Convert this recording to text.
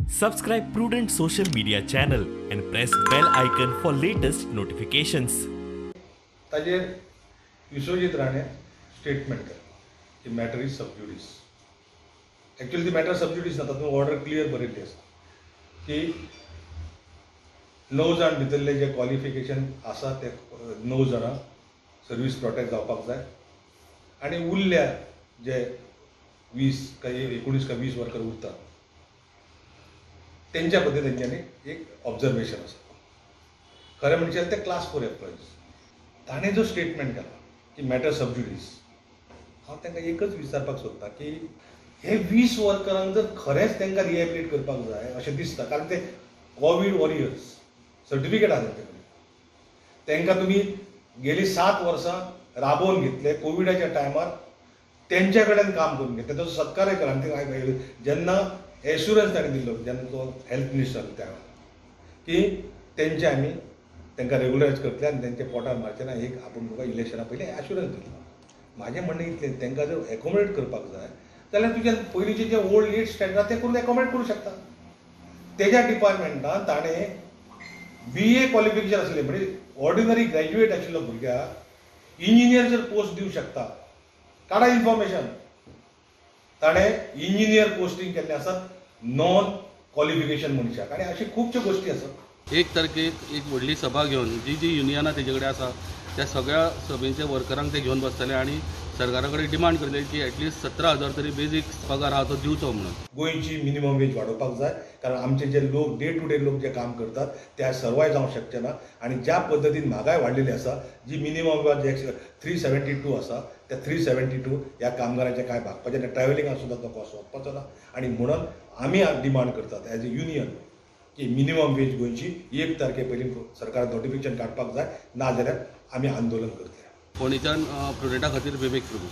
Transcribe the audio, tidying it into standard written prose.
Subscribe Prudent social media channel and press bell icon for latest notifications. ताजेर Vishwajeet Rane statement की matter is sub ज्युडिस. Actually ती matter सब ज्युडिस ना, तातूंत order clear बरयल्ली आसा की 9 जाण भितरले जे क्वॉलिफिकेशन आसा ते 9 जाणां सर्वीस प्रोटेक्ट जावपाक जाय आनी उरल्या जे 20 काय 19 काय 20 वर्कर उरतात त्यांच्या बद्दल तेंच्यांनी एक ऑब्जर्वेशन आसा. खरें म्हणजे ते क्लास 4 एम्प्लॉईज. ताणें जो स्टेटमेंट केला की मॅटर सब ज्युडिस, हांव तांकां एकच विचारपाक सोदतां की हे 20 वर्करांक जर खरेंच तांकां रिहॅबिलिट करपाक जाय अशें दिसता, कारण ते कोविड वॉरियर्स सर्टिफिकेट आसा तेंचे कडेन. तांकां तुमी गेली 7 वर्सां राबोवन घेतले. कोविडाच्या टायमार तेंच्या कडेन काम करून घेतलें, ताचो सत्कारय केला. आनी जेन्ना एश्युरन्स ताणें दिल्लो, जेन्ना तो हेल्थ मिनिस्टर त्या की तेंचे आमी तांकां रेगुलरायज करतले आनी तेंचे पोटार मारचे ना. एक आपूण तुका इलेक्शना पयलीं एश्युरन्स दिल्लो. म्हाजें म्हणणें इतलें, तांकां जर एकोमोडेट करपाक जाय जाल्यार तुज्या पयलींचे जे ओल्ड एज स्टँडर्ड ते करून एकोमोडेट करूं शकता. तेज्या डिपार्टमेंटान ताणें BA क्वॉलिफिकेशन आसलें, म्हणजे ऑर्डिनरी ग्रॅज्युएट आशिल्लो भुरग्याक इंजिनियर जर पोस्ट दिवंक शकता, काडा इन्फॉर्मेशन. ताणें इंजिनियर पोस्टिंग केल्लें आसात नॉन क्वॉलिफिकेशन मनशाक, आनी अशी खुबश्यो गोश्टी आसात. 1 तारखेक एक व्हडली सभा घेवन जी युनियनां तेजे कडेन आसा त्या सगळ्या सभेच्या वर्करांक ते घेवन बसतले आनी सरकारा कडेन डिमांड करतले की एटलिस्ट 17,000 तरी बेजीक पगार आहा तो दिवचो म्हणून. गोंयची मिनिमम वेज वाडोवपाक जाय, कारण आमचे जे लोक डे टू डे लोक जे काम करतात ते आज सर्वाय जावंक शकचे ना. आनी ज्या पद्दतीन म्हागाय वाडलेली आसा, जी मिनिमम वेज 372 आसा, त्या 372 ह्या कामगारांचे कांय भागपाचें ना. ट्रॅव्हलिंगाक सुद्दां तो कॉस्ट वचपाचो ना. आनी म्हणून आमी डिमांड करतात एज अ युनियन की मिनिमम वेज गोंयची 1 तारखे पयलीं सरकारान नोटिफिकेशन काडपाक जाय, ना जाल्यार आमी आंदोलन करतले. फोंडेच्यान प्रुडंटा खातीर विवेक प्रभू.